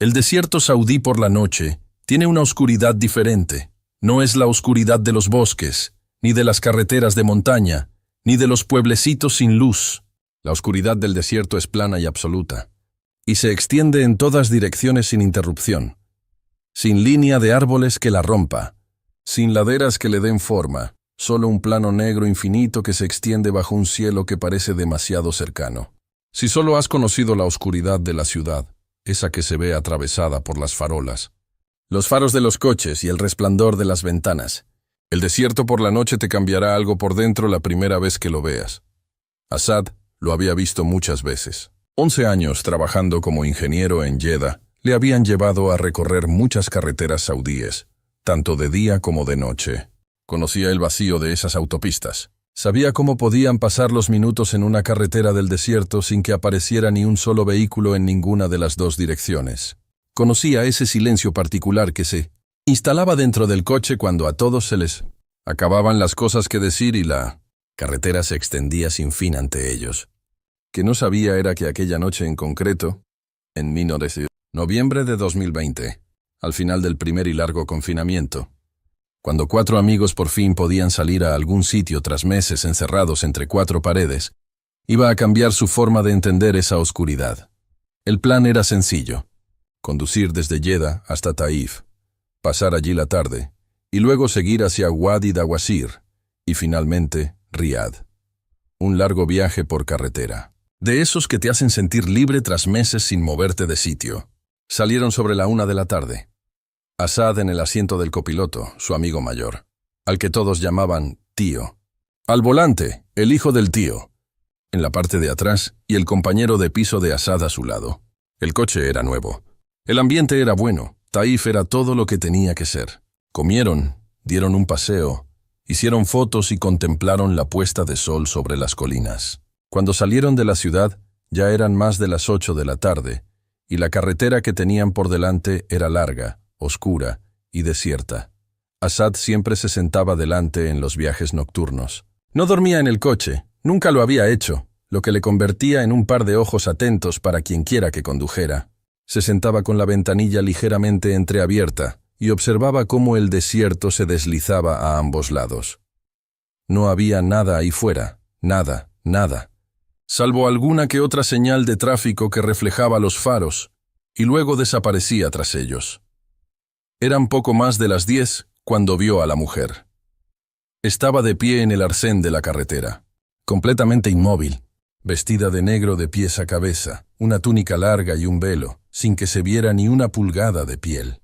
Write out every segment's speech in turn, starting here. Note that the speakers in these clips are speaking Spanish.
El desierto saudí por la noche tiene una oscuridad diferente. No es la oscuridad de los bosques, ni de las carreteras de montaña, ni de los pueblecitos sin luz. La oscuridad del desierto es plana y absoluta, y se extiende en todas direcciones sin interrupción, sin línea de árboles que la rompa, sin laderas que le den forma, solo un plano negro infinito que se extiende bajo un cielo que parece demasiado cercano. Si solo has conocido la oscuridad de la ciudad, esa que se ve atravesada por las farolas, los faros de los coches y el resplandor de las ventanas, el desierto por la noche te cambiará algo por dentro la primera vez que lo veas. Asad lo había visto muchas veces. 11 años trabajando como ingeniero en Jeddah le habían llevado a recorrer muchas carreteras saudíes, tanto de día como de noche. Conocía el vacío de esas autopistas. Sabía cómo podían pasar los minutos en una carretera del desierto sin que apareciera ni un solo vehículo en ninguna de las dos direcciones. Conocía ese silencio particular que se instalaba dentro del coche cuando a todos se les acababan las cosas que decir y la carretera se extendía sin fin ante ellos. Que no sabía era que aquella noche en concreto, en noviembre de 2020, al final del primer y largo confinamiento, cuando 4 amigos por fin podían salir a algún sitio tras meses encerrados entre 4 paredes, iba a cambiar su forma de entender esa oscuridad. El plan era sencillo: conducir desde Jeddah hasta Taif, pasar allí la tarde, y luego seguir hacia Wadi Dawasir, y finalmente Riad. Un largo viaje por carretera. De esos que te hacen sentir libre tras meses sin moverte de sitio. Salieron sobre la 1 de la tarde. Asad en el asiento del copiloto, su amigo mayor, al que todos llamaban tío. Al volante, el hijo del tío, en la parte de atrás, y el compañero de piso de Asad a su lado. El coche era nuevo. El ambiente era bueno. Taif era todo lo que tenía que ser. Comieron, dieron un paseo, hicieron fotos y contemplaron la puesta de sol sobre las colinas. Cuando salieron de la ciudad, ya eran más de las 8 de la tarde, y la carretera que tenían por delante era larga, oscura y desierta. Asad siempre se sentaba delante en los viajes nocturnos. No dormía en el coche, nunca lo había hecho, lo que le convertía en un par de ojos atentos para quienquiera que condujera. Se sentaba con la ventanilla ligeramente entreabierta y observaba cómo el desierto se deslizaba a ambos lados. No había nada ahí fuera, nada, salvo alguna que otra señal de tráfico que reflejaba los faros, y luego desaparecía tras ellos. Eran poco más de las 10 cuando vio a la mujer. Estaba de pie en el arcén de la carretera, completamente inmóvil, vestida de negro de pies a cabeza, una túnica larga y un velo, sin que se viera ni una pulgada de piel.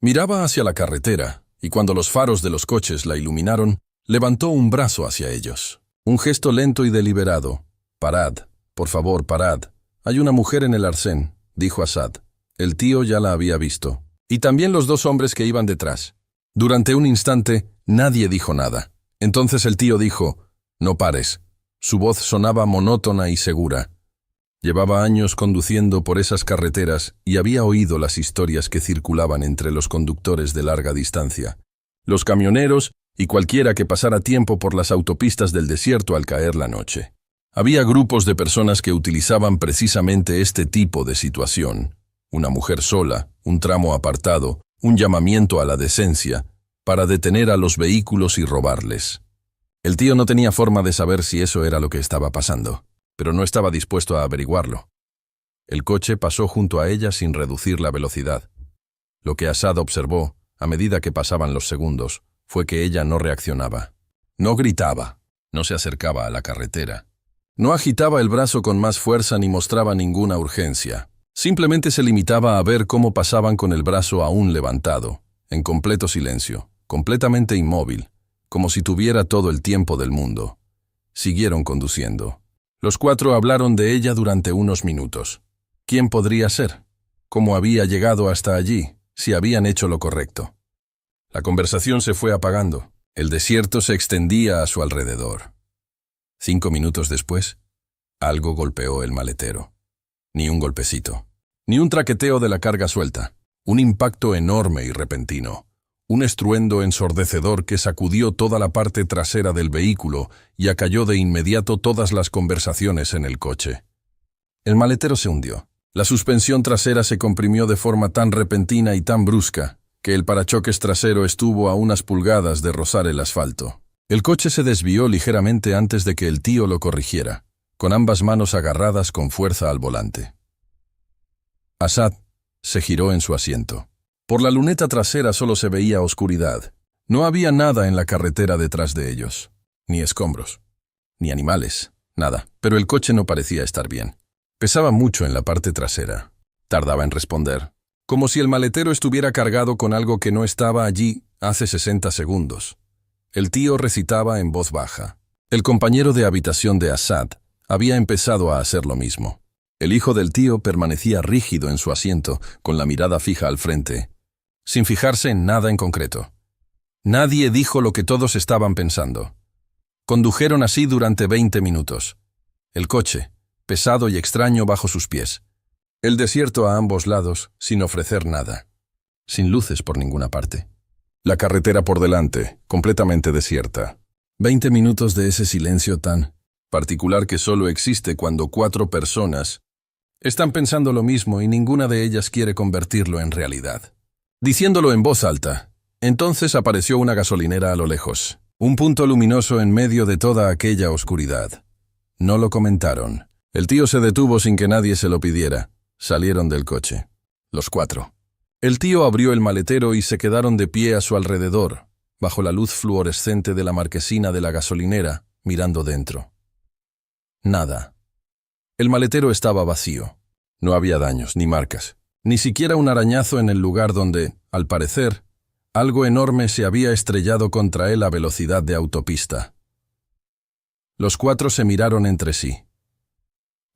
Miraba hacia la carretera, y cuando los faros de los coches la iluminaron, levantó un brazo hacia ellos. Un gesto lento y deliberado. «Parad, por favor, parad. Hay una mujer en el arcén», dijo Asad. El tío ya la había visto. Y también los 2 hombres que iban detrás. Durante un instante, nadie dijo nada. Entonces el tío dijo: «No pares». Su voz sonaba monótona y segura. Llevaba años conduciendo por esas carreteras y había oído las historias que circulaban entre los conductores de larga distancia, los camioneros y cualquiera que pasara tiempo por las autopistas del desierto al caer la noche. Había grupos de personas que utilizaban precisamente este tipo de situación, una mujer sola, un tramo apartado, un llamamiento a la decencia, para detener a los vehículos y robarles. El tío no tenía forma de saber si eso era lo que estaba pasando, pero no estaba dispuesto a averiguarlo. El coche pasó junto a ella sin reducir la velocidad. Lo que Asad observó, a medida que pasaban los segundos, fue que ella no reaccionaba. No gritaba, no se acercaba a la carretera. No agitaba el brazo con más fuerza ni mostraba ninguna urgencia. Simplemente se limitaba a ver cómo pasaban con el brazo aún levantado, en completo silencio, completamente inmóvil, como si tuviera todo el tiempo del mundo. Siguieron conduciendo. Los 4 hablaron de ella durante unos minutos. ¿Quién podría ser? ¿Cómo había llegado hasta allí? Si habían hecho lo correcto. La conversación se fue apagando. El desierto se extendía a su alrededor. 5 minutos después, algo golpeó el maletero. Ni un golpecito, ni un traqueteo de la carga suelta. Un impacto enorme y repentino. Un estruendo ensordecedor que sacudió toda la parte trasera del vehículo y acalló de inmediato todas las conversaciones en el coche. El maletero se hundió. La suspensión trasera se comprimió de forma tan repentina y tan brusca que el parachoques trasero estuvo a unas pulgadas de rozar el asfalto. El coche se desvió ligeramente antes de que el tío lo corrigiera, con ambas manos agarradas con fuerza al volante. Asad se giró en su asiento. Por la luneta trasera solo se veía oscuridad. No había nada en la carretera detrás de ellos. Ni escombros, ni animales, nada. Pero el coche no parecía estar bien. Pesaba mucho en la parte trasera. Tardaba en responder, como si el maletero estuviera cargado con algo que no estaba allí hace 60 segundos. El tío recitaba en voz baja. El compañero de habitación de Asad había empezado a hacer lo mismo. El hijo del tío permanecía rígido en su asiento, con la mirada fija al frente, sin fijarse en nada en concreto. Nadie dijo lo que todos estaban pensando. Condujeron así durante 20 minutos. El coche, pesado y extraño bajo sus pies. El desierto a ambos lados, sin ofrecer nada. Sin luces por ninguna parte. La carretera por delante, completamente desierta. 20 minutos de ese silencio tan particular que solo existe cuando 4 personas están pensando lo mismo y ninguna de ellas quiere convertirlo en realidad. Diciéndolo en voz alta, entonces apareció una gasolinera a lo lejos. Un punto luminoso en medio de toda aquella oscuridad. No lo comentaron. El tío se detuvo sin que nadie se lo pidiera. Salieron del coche. Los 4. El tío abrió el maletero y se quedaron de pie a su alrededor, bajo la luz fluorescente de la marquesina de la gasolinera, mirando dentro. Nada. El maletero estaba vacío. No había daños, ni marcas, ni siquiera un arañazo en el lugar donde, al parecer, algo enorme se había estrellado contra él a velocidad de autopista. Los 4 se miraron entre sí.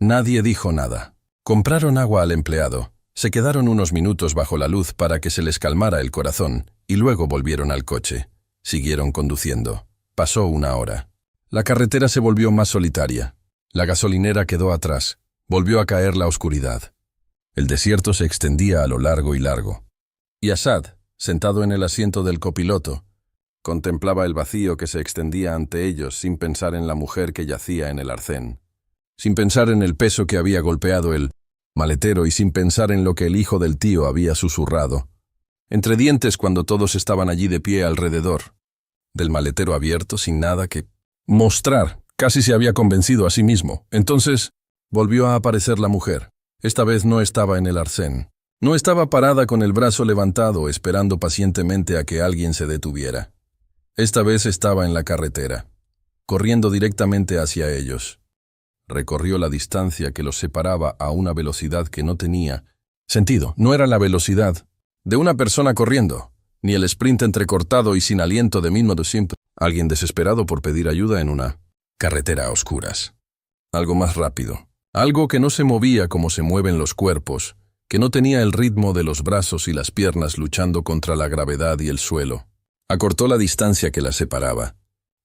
Nadie dijo nada. Compraron agua al empleado. Se quedaron unos minutos bajo la luz para que se les calmara el corazón y luego volvieron al coche. Siguieron conduciendo. Pasó 1 hora. La carretera se volvió más solitaria. La gasolinera quedó atrás. Volvió a caer la oscuridad. El desierto se extendía a lo largo y largo. Y Asad, sentado en el asiento del copiloto, contemplaba el vacío que se extendía ante ellos sin pensar en la mujer que yacía en el arcén, sin pensar en el peso que había golpeado el maletero y sin pensar en lo que el hijo del tío había susurrado, entre dientes cuando todos estaban allí de pie alrededor, del maletero abierto sin nada que mostrar. Casi se había convencido a sí mismo. Entonces volvió a aparecer la mujer. Esta vez no estaba en el arcén. No estaba parada con el brazo levantado esperando pacientemente a que alguien se detuviera. Esta vez estaba en la carretera, corriendo directamente hacia ellos. Recorrió la distancia que los separaba a una velocidad que no tenía sentido. No era la velocidad de una persona corriendo, ni el sprint entrecortado y sin aliento de 1900. Alguien desesperado por pedir ayuda en una carretera a oscuras. Algo más rápido. Algo que no se movía como se mueven los cuerpos, que no tenía el ritmo de los brazos y las piernas luchando contra la gravedad y el suelo. Acortó la distancia que las separaba.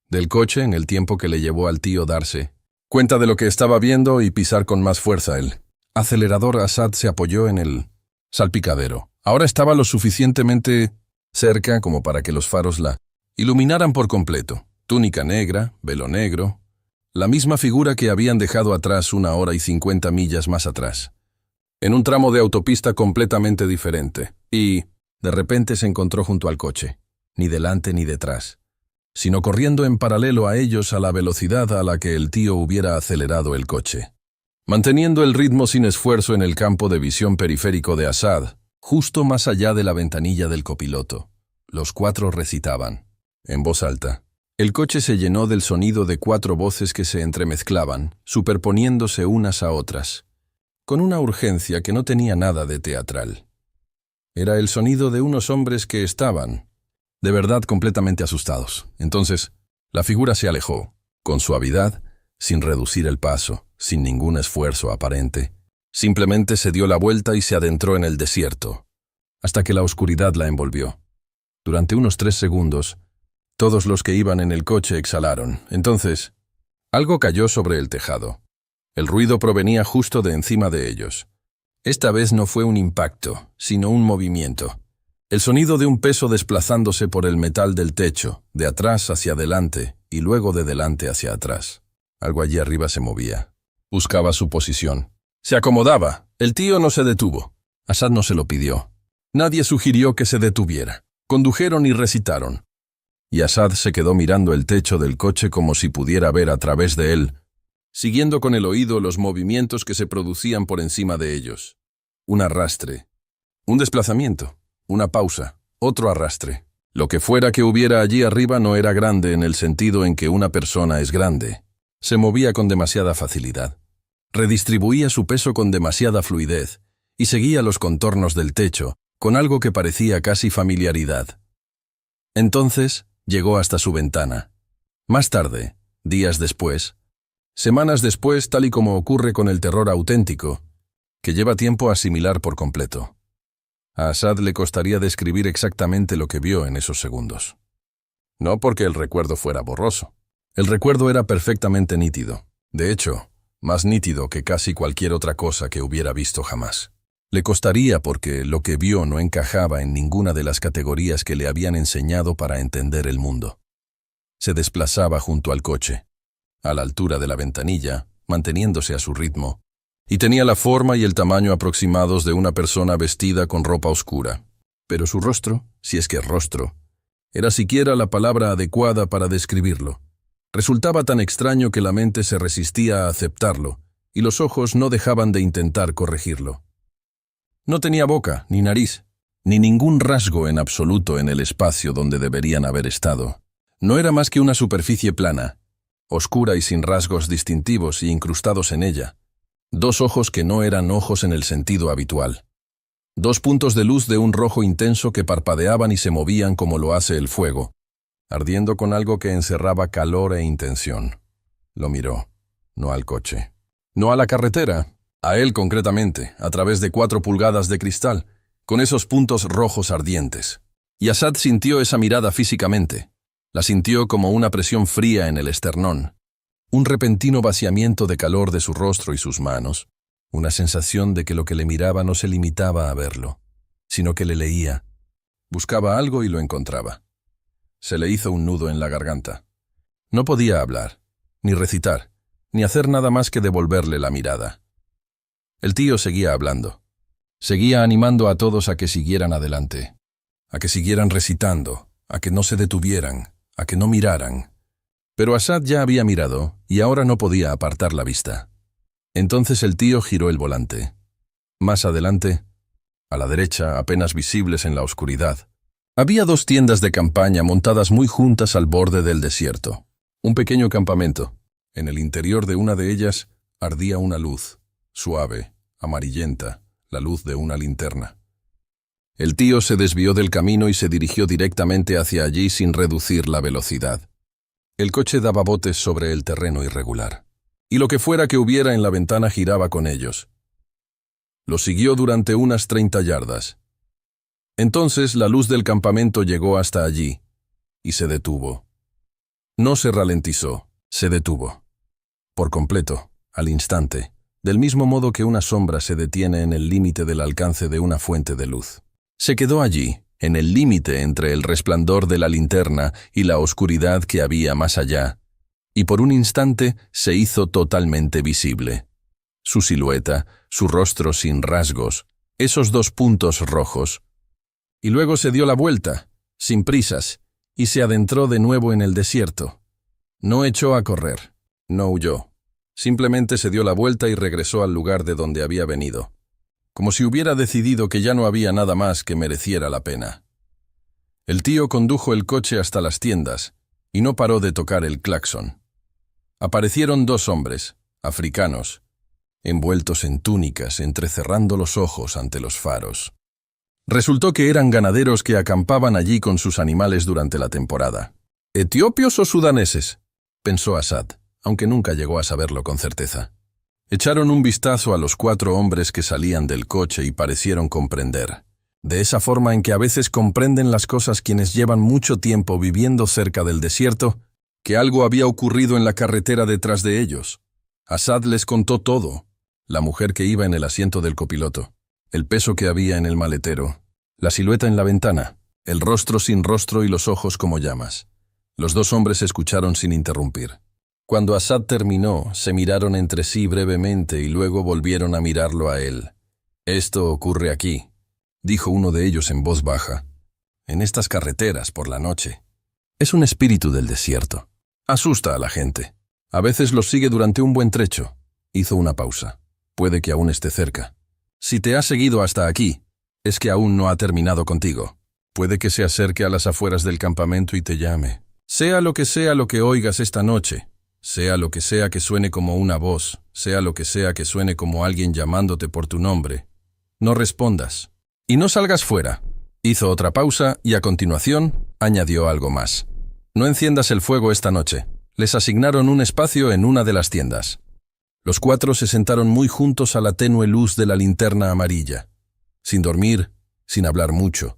Del coche en el tiempo que le llevó al tío darse cuenta de lo que estaba viendo y pisar con más fuerza el acelerador. Asad se apoyó en el salpicadero. Ahora estaba lo suficientemente cerca como para que los faros la iluminaran por completo. Túnica negra, velo negro, la misma figura que habían dejado atrás 1 hora y 50 millas más atrás, en un tramo de autopista completamente diferente. Y, de repente se encontró junto al coche, ni delante ni detrás, sino corriendo en paralelo a ellos a la velocidad a la que el tío hubiera acelerado el coche. Manteniendo el ritmo sin esfuerzo en el campo de visión periférico de Asad, justo más allá de la ventanilla del copiloto. Los 4 recitaban, en voz alta. El coche se llenó del sonido de 4 voces que se entremezclaban, superponiéndose unas a otras, con una urgencia que no tenía nada de teatral. Era el sonido de unos hombres que estaban, de verdad, completamente asustados. Entonces, la figura se alejó, con suavidad, sin reducir el paso, sin ningún esfuerzo aparente. Simplemente se dio la vuelta y se adentró en el desierto, hasta que la oscuridad la envolvió. Durante unos 3 segundos, todos los que iban en el coche exhalaron. Entonces, algo cayó sobre el tejado. El ruido provenía justo de encima de ellos. Esta vez no fue un impacto, sino un movimiento. El sonido de un peso desplazándose por el metal del techo, de atrás hacia adelante y luego de delante hacia atrás. Algo allí arriba se movía. Buscaba su posición. Se acomodaba. El tío no se detuvo. Asad no se lo pidió. Nadie sugirió que se detuviera. Condujeron y recitaron. Y Asad se quedó mirando el techo del coche como si pudiera ver a través de él, siguiendo con el oído los movimientos que se producían por encima de ellos. Un arrastre, un desplazamiento, una pausa, otro arrastre. Lo que fuera que hubiera allí arriba no era grande en el sentido en que una persona es grande. Se movía con demasiada facilidad. Redistribuía su peso con demasiada fluidez y seguía los contornos del techo con algo que parecía casi familiaridad. Entonces llegó hasta su ventana. Más tarde, días después, semanas después, tal y como ocurre con el terror auténtico, que lleva tiempo a asimilar por completo. A Asad le costaría describir exactamente lo que vio en esos segundos. No porque el recuerdo fuera borroso. El recuerdo era perfectamente nítido. De hecho, más nítido que casi cualquier otra cosa que hubiera visto jamás. Le costaría porque lo que vio no encajaba en ninguna de las categorías que le habían enseñado para entender el mundo. Se desplazaba junto al coche, a la altura de la ventanilla, manteniéndose a su ritmo, y tenía la forma y el tamaño aproximados de una persona vestida con ropa oscura. Pero su rostro, si es que rostro, era siquiera la palabra adecuada para describirlo. Resultaba tan extraño que la mente se resistía a aceptarlo, y los ojos no dejaban de intentar corregirlo. No tenía boca, ni nariz, ni ningún rasgo en absoluto en el espacio donde deberían haber estado. No era más que una superficie plana, oscura y sin rasgos distintivos y incrustados en ella. Dos ojos que no eran ojos en el sentido habitual. Dos puntos de luz de un rojo intenso que parpadeaban y se movían como lo hace el fuego, ardiendo con algo que encerraba calor e intención. Lo miró, no al coche, no a la carretera, a él concretamente, a través de 4 pulgadas de cristal, con esos puntos rojos ardientes. Y Asad sintió esa mirada físicamente. La sintió como una presión fría en el esternón, un repentino vaciamiento de calor de su rostro y sus manos, una sensación de que lo que le miraba no se limitaba a verlo, sino que le leía. Buscaba algo y lo encontraba. Se le hizo un nudo en la garganta. No podía hablar, ni recitar, ni hacer nada más que devolverle la mirada. El tío seguía hablando. Seguía animando a todos a que siguieran adelante, a que siguieran recitando, a que no se detuvieran, a que no miraran. Pero Asad ya había mirado y ahora no podía apartar la vista. Entonces el tío giró el volante. Más adelante, a la derecha, apenas visibles en la oscuridad, había 2 tiendas de campaña montadas muy juntas al borde del desierto. Un pequeño campamento. En el interior de una de ellas ardía una luz, suave, amarillenta, la luz de una linterna. El tío se desvió del camino y se dirigió directamente hacia allí sin reducir la velocidad. El coche daba botes sobre el terreno irregular, y lo que fuera que hubiera en la ventana giraba con ellos. Lo siguió durante unas 30 yardas. Entonces la luz del campamento llegó hasta allí, y se detuvo. No se ralentizó, se detuvo. Por completo, al instante, del mismo modo que una sombra se detiene en el límite del alcance de una fuente de luz. Se quedó allí, en el límite entre el resplandor de la linterna y la oscuridad que había más allá, y por un instante se hizo totalmente visible. Su silueta, su rostro sin rasgos, esos 2 puntos rojos. Y luego se dio la vuelta, sin prisas, y se adentró de nuevo en el desierto. No echó a correr, no huyó. Simplemente se dio la vuelta y regresó al lugar de donde había venido, como si hubiera decidido que ya no había nada más que mereciera la pena. El tío condujo el coche hasta las tiendas y no paró de tocar el claxon. Aparecieron 2 hombres, africanos, envueltos en túnicas, entrecerrando los ojos ante los faros. Resultó que eran ganaderos que acampaban allí con sus animales durante la temporada. ¿Etiopios o sudaneses?, pensó Asad, aunque nunca llegó a saberlo con certeza. Echaron un vistazo a los 4 hombres que salían del coche y parecieron comprender, de esa forma en que a veces comprenden las cosas quienes llevan mucho tiempo viviendo cerca del desierto, que algo había ocurrido en la carretera detrás de ellos. Asad les contó todo: la mujer que iba en el asiento del copiloto, el peso que había en el maletero, la silueta en la ventana, el rostro sin rostro y los ojos como llamas. Los 2 hombres escucharon sin interrumpir. Cuando Asad terminó, se miraron entre sí brevemente y luego volvieron a mirarlo a él. «Esto ocurre aquí», dijo uno de ellos en voz baja. «En estas carreteras por la noche. Es un espíritu del desierto. Asusta a la gente. A veces los sigue durante un buen trecho». Hizo una pausa. «Puede que aún esté cerca. Si te ha seguido hasta aquí, es que aún no ha terminado contigo. Puede que se acerque a las afueras del campamento y te llame. Sea lo que oigas esta noche, sea lo que sea que suene como una voz, sea lo que sea que suene como alguien llamándote por tu nombre, no respondas. Y no salgas fuera». Hizo otra pausa y a continuación añadió algo más. «No enciendas el fuego esta noche». Les asignaron un espacio en una de las tiendas. Los 4 se sentaron muy juntos a la tenue luz de la linterna amarilla, sin dormir, sin hablar mucho,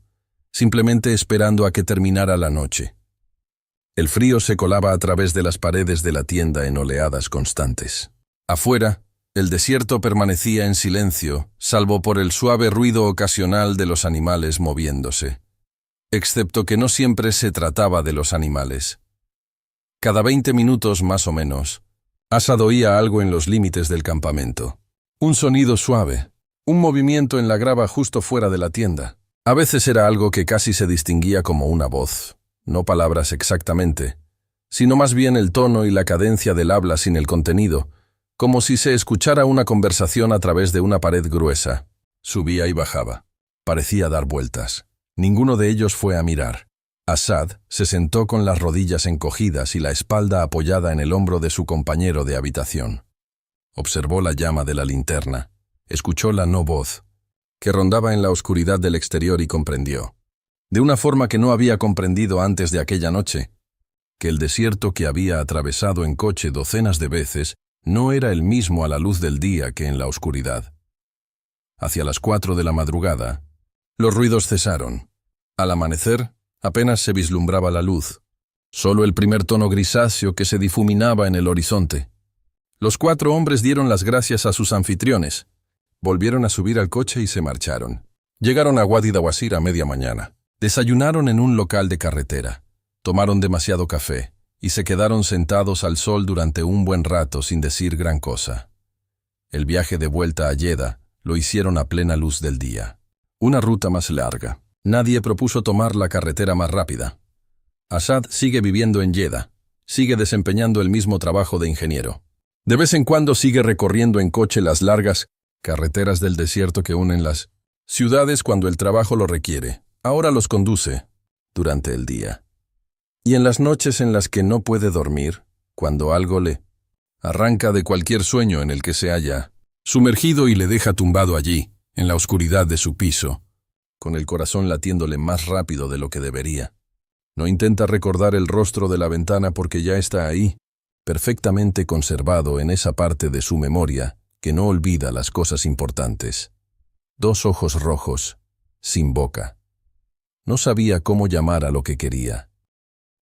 simplemente esperando a que terminara la noche. El frío se colaba a través de las paredes de la tienda en oleadas constantes. Afuera, el desierto permanecía en silencio, salvo por el suave ruido ocasional de los animales moviéndose. Excepto que no siempre se trataba de los animales. Cada 20 minutos más o menos, Asad oía algo en los límites del campamento. Un sonido suave, un movimiento en la grava justo fuera de la tienda. A veces era algo que casi se distinguía como una voz, no palabras exactamente, sino más bien el tono y la cadencia del habla sin el contenido, como si se escuchara una conversación a través de una pared gruesa. Subía y bajaba. Parecía dar vueltas. Ninguno de ellos fue a mirar. Asad se sentó con las rodillas encogidas y la espalda apoyada en el hombro de su compañero de habitación. Observó la llama de la linterna, escuchó la no voz, que rondaba en la oscuridad del exterior y comprendió, de una forma que no había comprendido antes de aquella noche, que el desierto que había atravesado en coche docenas de veces no era el mismo a la luz del día que en la oscuridad. Hacia las 4 de la madrugada, los ruidos cesaron. Al amanecer, apenas se vislumbraba la luz, solo el primer tono grisáceo que se difuminaba en el horizonte. Los 4 hombres dieron las gracias a sus anfitriones, volvieron a subir al coche y se marcharon. Llegaron a Wadi Dawasir a media mañana. Desayunaron en un local de carretera, tomaron demasiado café y se quedaron sentados al sol durante un buen rato sin decir gran cosa. El viaje de vuelta a Yeda lo hicieron a plena luz del día. Una ruta más larga. Nadie propuso tomar la carretera más rápida. Asad sigue viviendo en Yeda, sigue desempeñando el mismo trabajo de ingeniero. De vez en cuando sigue recorriendo en coche las largas carreteras del desierto que unen las ciudades cuando el trabajo lo requiere. Ahora los conduce durante el día. Y en las noches en las que no puede dormir, cuando algo le arranca de cualquier sueño en el que se halla sumergido y le deja tumbado allí, en la oscuridad de su piso, con el corazón latiéndole más rápido de lo que debería. No intenta recordar el rostro de la ventana porque ya está ahí, perfectamente conservado en esa parte de su memoria que no olvida las cosas importantes. 2 ojos rojos, sin boca. No sabía cómo llamar a lo que quería.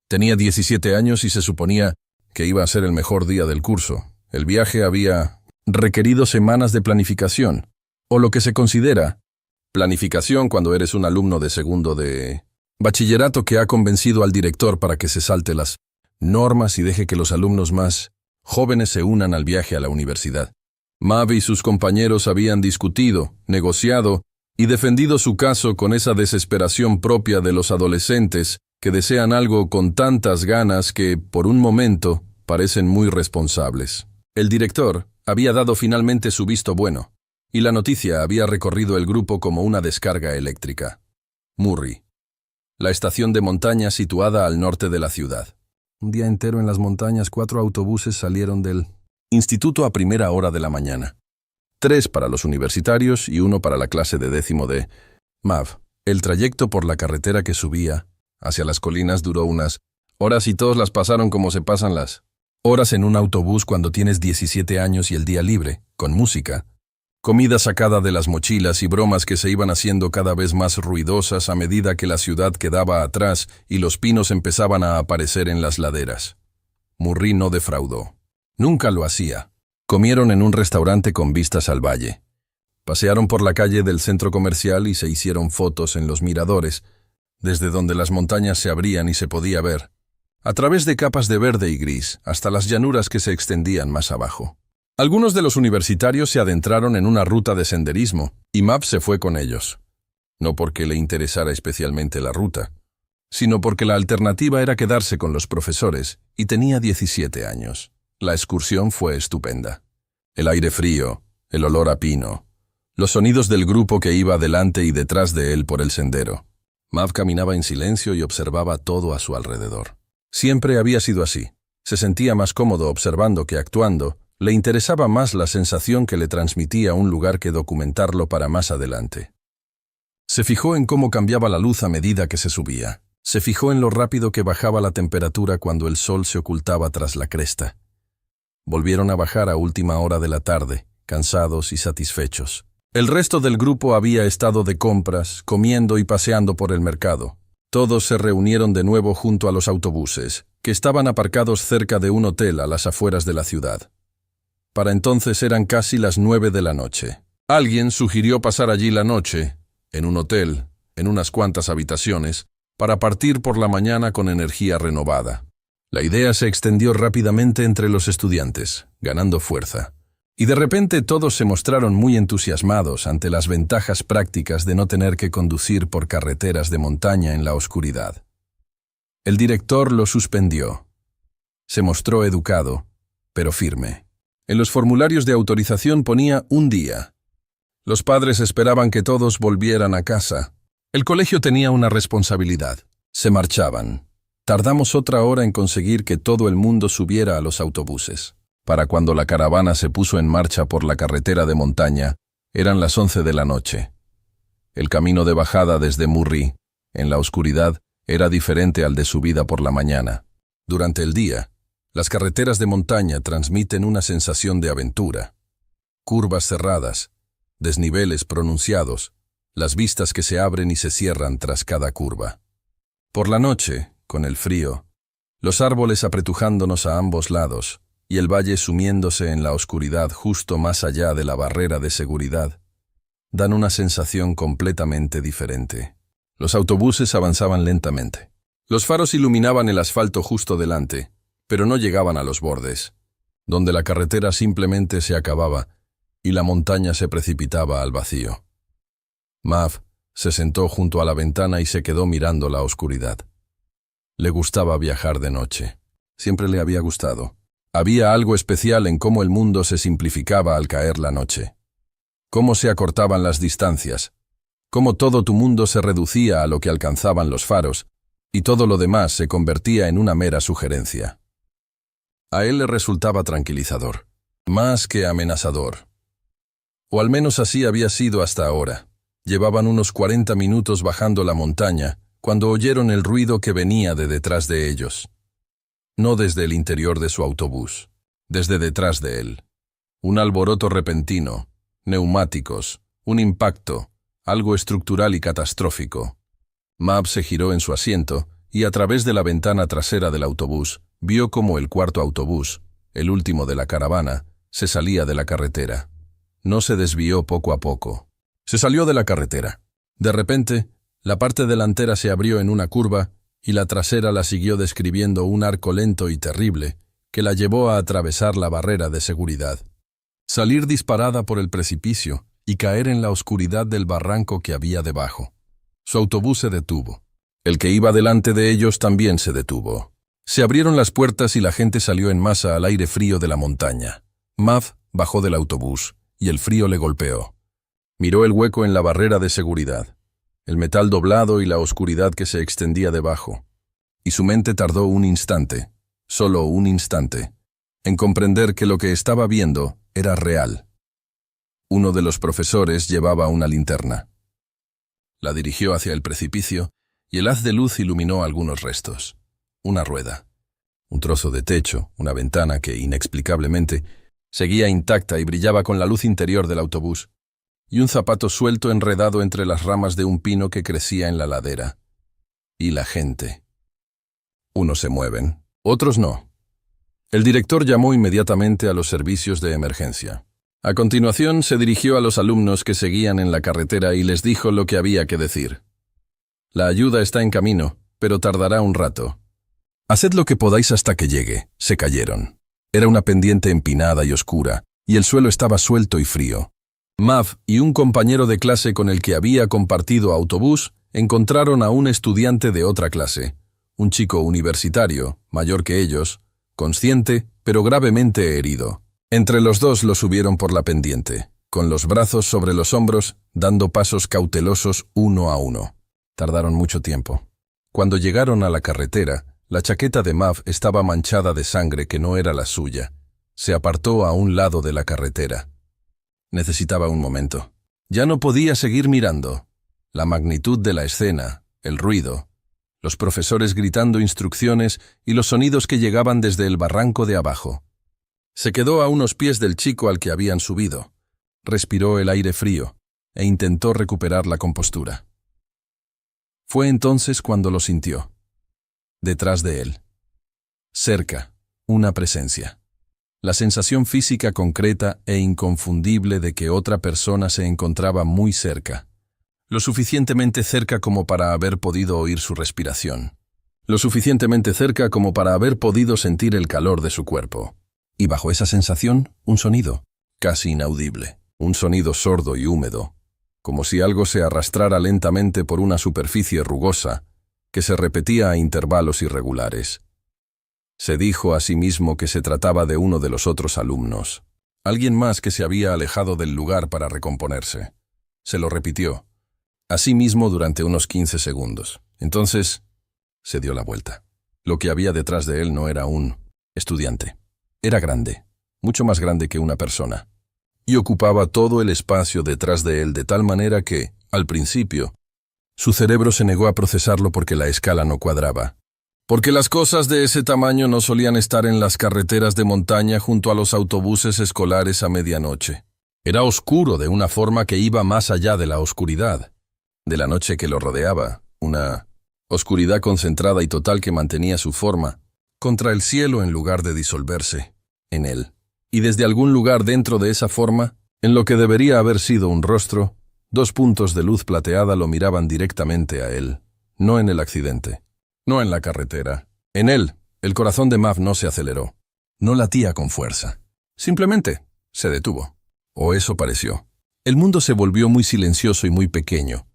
Tenía 17 años y se suponía que iba a ser el mejor día del curso. El viaje había requerido semanas de planificación, o lo que se considera planificación cuando eres un alumno de segundo de bachillerato que ha convencido al director para que se salte las normas y deje que los alumnos más jóvenes se unan al viaje a la universidad. Mav y sus compañeros habían discutido, negociado y defendido su caso con esa desesperación propia de los adolescentes que desean algo con tantas ganas que, por un momento, parecen muy responsables. El director había dado finalmente su visto bueno, y la noticia había recorrido el grupo como una descarga eléctrica. Murri, la estación de montaña situada al norte de la ciudad. Un día entero en las montañas 4 autobuses salieron del instituto a primera hora de la mañana. 3 para los universitarios y 1 para la clase de 10º de Mav. El trayecto por la carretera que subía hacia las colinas duró unas horas y todos las pasaron como se pasan las horas en un autobús cuando tienes 17 años y el día libre, con música, comida sacada de las mochilas y bromas que se iban haciendo cada vez más ruidosas a medida que la ciudad quedaba atrás y los pinos empezaban a aparecer en las laderas. Murri no defraudó. Nunca lo hacía. Comieron en un restaurante con vistas al valle. Pasearon por la calle del centro comercial y se hicieron fotos en los miradores, desde donde las montañas se abrían y se podía ver, a través de capas de verde y gris, hasta las llanuras que se extendían más abajo. Algunos de los universitarios se adentraron en una ruta de senderismo, y Mav se fue con ellos. No porque le interesara especialmente la ruta, sino porque la alternativa era quedarse con los profesores, y tenía 17 años. La excursión fue estupenda. El aire frío, el olor a pino, los sonidos del grupo que iba delante y detrás de él por el sendero. Mav caminaba en silencio y observaba todo a su alrededor. Siempre había sido así. Se sentía más cómodo observando que actuando. Le interesaba más la sensación que le transmitía un lugar que documentarlo para más adelante. Se fijó en cómo cambiaba la luz a medida que se subía. Se fijó en lo rápido que bajaba la temperatura cuando el sol se ocultaba tras la cresta. Volvieron a bajar a última hora de la tarde, cansados y satisfechos. El resto del grupo había estado de compras, comiendo y paseando por el mercado. Todos se reunieron de nuevo junto a los autobuses, que estaban aparcados cerca de un hotel a las afueras de la ciudad. Para entonces eran casi las 9 de la noche. Alguien sugirió pasar allí la noche, en un hotel, en unas cuantas habitaciones, para partir por la mañana con energía renovada. La idea se extendió rápidamente entre los estudiantes, ganando fuerza. Y de repente todos se mostraron muy entusiasmados ante las ventajas prácticas de no tener que conducir por carreteras de montaña en la oscuridad. El director lo suspendió. Se mostró educado, pero firme. En los formularios de autorización ponía un día. Los padres esperaban que todos volvieran a casa. El colegio tenía una responsabilidad. Se marchaban. Tardamos otra hora en conseguir que todo el mundo subiera a los autobuses. Para cuando la caravana se puso en marcha por la carretera de montaña, eran las 11 de la noche. El camino de bajada desde Murri, en la oscuridad, era diferente al de subida por la mañana. Durante el día, las carreteras de montaña transmiten una sensación de aventura. Curvas cerradas, desniveles pronunciados, las vistas que se abren y se cierran tras cada curva. Por la noche, con el frío, los árboles apretujándonos a ambos lados, y el valle sumiéndose en la oscuridad justo más allá de la barrera de seguridad, dan una sensación completamente diferente. Los autobuses avanzaban lentamente. Los faros iluminaban el asfalto justo delante, pero no llegaban a los bordes, donde la carretera simplemente se acababa y la montaña se precipitaba al vacío. Mav se sentó junto a la ventana y se quedó mirando la oscuridad. Le gustaba viajar de noche. Siempre le había gustado. Había algo especial en cómo el mundo se simplificaba al caer la noche. Cómo se acortaban las distancias. Cómo todo tu mundo se reducía a lo que alcanzaban los faros, y todo lo demás se convertía en una mera sugerencia. A él le resultaba tranquilizador, más que amenazador. O al menos así había sido hasta ahora. Llevaban unos 40 minutos bajando la montaña, cuando oyeron el ruido que venía de detrás de ellos. No desde el interior de su autobús, desde detrás de él. Un alboroto repentino, neumáticos, un impacto, algo estructural y catastrófico. Mav se giró en su asiento y a través de la ventana trasera del autobús vio cómo el cuarto autobús, el último de la caravana, se salía de la carretera. No se desvió poco a poco. Se salió de la carretera. De repente, la parte delantera se abrió en una curva y la trasera la siguió describiendo un arco lento y terrible que la llevó a atravesar la barrera de seguridad. Salir disparada por el precipicio y caer en la oscuridad del barranco que había debajo. Su autobús se detuvo. El que iba delante de ellos también se detuvo. Se abrieron las puertas y la gente salió en masa al aire frío de la montaña. Mav bajó del autobús y el frío le golpeó. Miró el hueco en la barrera de seguridad, el metal doblado y la oscuridad que se extendía debajo, y su mente tardó un instante, solo un instante, en comprender que lo que estaba viendo era real. Uno de los profesores llevaba una linterna. La dirigió hacia el precipicio y el haz de luz iluminó algunos restos. Una rueda, un trozo de techo, una ventana que, inexplicablemente, seguía intacta y brillaba con la luz interior del autobús, y un zapato suelto enredado entre las ramas de un pino que crecía en la ladera. Y la gente. Unos se mueven, otros no. El director llamó inmediatamente a los servicios de emergencia. A continuación se dirigió a los alumnos que seguían en la carretera y les dijo lo que había que decir. La ayuda está en camino, pero tardará un rato. Haced lo que podáis hasta que llegue. Se cayeron. Era una pendiente empinada y oscura, y el suelo estaba suelto y frío. Mav y un compañero de clase con el que había compartido autobús encontraron a un estudiante de otra clase, un chico universitario, mayor que ellos, consciente, pero gravemente herido. Entre los dos lo subieron por la pendiente, con los brazos sobre los hombros, dando pasos cautelosos uno a uno. Tardaron mucho tiempo. Cuando llegaron a la carretera, la chaqueta de Mav estaba manchada de sangre que no era la suya. Se apartó a un lado de la carretera. Necesitaba un momento. Ya no podía seguir mirando. La magnitud de la escena, el ruido, los profesores gritando instrucciones y los sonidos que llegaban desde el barranco de abajo. Se quedó a unos pies del chico al que habían subido. Respiró el aire frío e intentó recuperar la compostura. Fue entonces cuando lo sintió. Detrás de él. Cerca, una presencia. La sensación física concreta e inconfundible de que otra persona se encontraba muy cerca. Lo suficientemente cerca como para haber podido oír su respiración. Lo suficientemente cerca como para haber podido sentir el calor de su cuerpo. Y bajo esa sensación, un sonido, casi inaudible. Un sonido sordo y húmedo, como si algo se arrastrara lentamente por una superficie rugosa, que se repetía a intervalos irregulares. Se dijo a sí mismo que se trataba de uno de los otros alumnos, alguien más que se había alejado del lugar para recomponerse. Se lo repitió, a sí mismo durante unos 15 segundos. Entonces, se dio la vuelta. Lo que había detrás de él no era un estudiante. Era grande, mucho más grande que una persona, y ocupaba todo el espacio detrás de él de tal manera que, al principio, su cerebro se negó a procesarlo porque la escala no cuadraba. Porque las cosas de ese tamaño no solían estar en las carreteras de montaña junto a los autobuses escolares a medianoche. Era oscuro de una forma que iba más allá de la oscuridad, de la noche que lo rodeaba, una oscuridad concentrada y total que mantenía su forma contra el cielo en lugar de disolverse en él. Y desde algún lugar dentro de esa forma, en lo que debería haber sido un rostro, 2 puntos de luz plateada lo miraban directamente a él, no en el accidente. No en la carretera. En él, el corazón de Mav no se aceleró. No latía con fuerza. Simplemente, se detuvo. O eso pareció. El mundo se volvió muy silencioso y muy pequeño.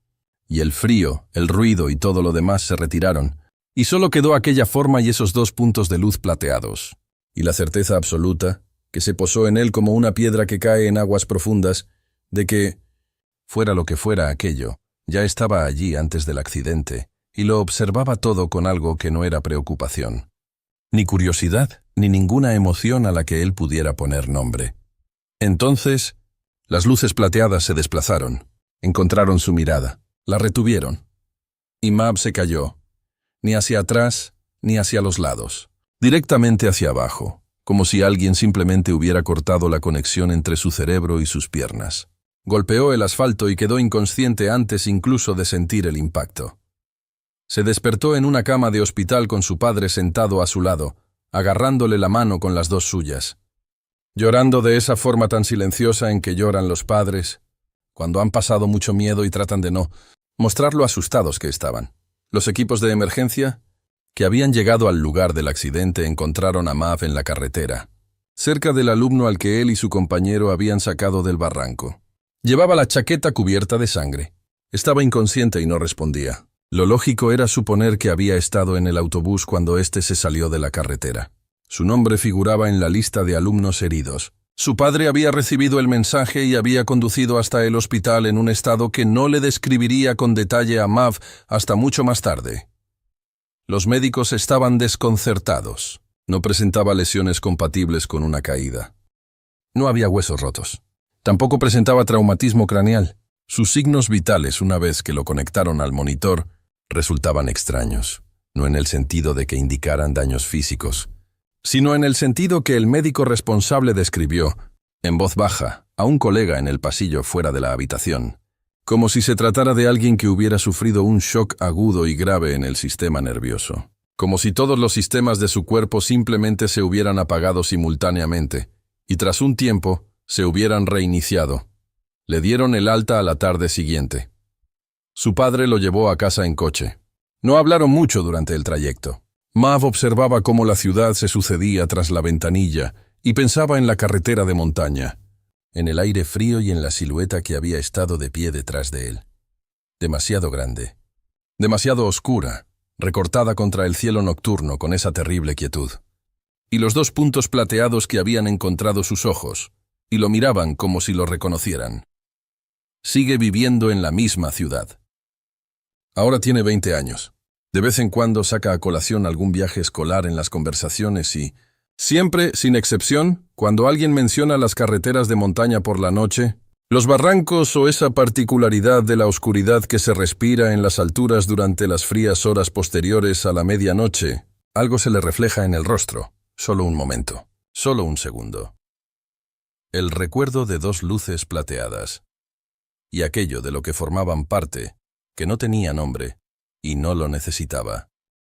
Y el frío, el ruido y todo lo demás se retiraron. Y solo quedó aquella forma y esos 2 puntos de luz plateados. Y la certeza absoluta, que se posó en él como una piedra que cae en aguas profundas, de que, fuera lo que fuera aquello, ya estaba allí antes del accidente, y lo observaba todo con algo que no era preocupación, ni curiosidad, ni ninguna emoción a la que él pudiera poner nombre. Entonces, las luces plateadas se desplazaron, encontraron su mirada, la retuvieron, y Mav se cayó, ni hacia atrás, ni hacia los lados, directamente hacia abajo, como si alguien simplemente hubiera cortado la conexión entre su cerebro y sus piernas. Golpeó el asfalto y quedó inconsciente antes incluso de sentir el impacto. Se despertó en una cama de hospital con su padre sentado a su lado, agarrándole la mano con las 2 suyas. Llorando de esa forma tan silenciosa en que lloran los padres, cuando han pasado mucho miedo y tratan de no mostrar lo asustados que estaban. Los equipos de emergencia, que habían llegado al lugar del accidente, encontraron a Mav en la carretera, cerca del alumno al que él y su compañero habían sacado del barranco. Llevaba la chaqueta cubierta de sangre. Estaba inconsciente y no respondía. Lo lógico era suponer que había estado en el autobús cuando éste se salió de la carretera. Su nombre figuraba en la lista de alumnos heridos. Su padre había recibido el mensaje y había conducido hasta el hospital en un estado que no le describiría con detalle a Mav hasta mucho más tarde. Los médicos estaban desconcertados. No presentaba lesiones compatibles con una caída. No había huesos rotos. Tampoco presentaba traumatismo craneal. Sus signos vitales, una vez que lo conectaron al monitor, resultaban extraños, no en el sentido de que indicaran daños físicos, sino en el sentido que el médico responsable describió, en voz baja, a un colega en el pasillo fuera de la habitación, como si se tratara de alguien que hubiera sufrido un shock agudo y grave en el sistema nervioso, como si todos los sistemas de su cuerpo simplemente se hubieran apagado simultáneamente, y tras un tiempo se hubieran reiniciado. Le dieron el alta a la tarde siguiente. Su padre lo llevó a casa en coche. No hablaron mucho durante el trayecto. Mav observaba cómo la ciudad se sucedía tras la ventanilla y pensaba en la carretera de montaña, en el aire frío y en la silueta que había estado de pie detrás de él. Demasiado grande, demasiado oscura, recortada contra el cielo nocturno con esa terrible quietud. Y los dos puntos plateados que habían encontrado sus ojos, y lo miraban como si lo reconocieran. Sigue viviendo en la misma ciudad. Ahora tiene 20 años. De vez en cuando saca a colación algún viaje escolar en las conversaciones y, siempre, sin excepción, cuando alguien menciona las carreteras de montaña por la noche, los barrancos o esa particularidad de la oscuridad que se respira en las alturas durante las frías horas posteriores a la medianoche, algo se le refleja en el rostro. Solo un momento, solo un segundo. El recuerdo de dos luces plateadas. Y aquello de lo que formaban parte, que no tenía nombre, y no lo necesitaba.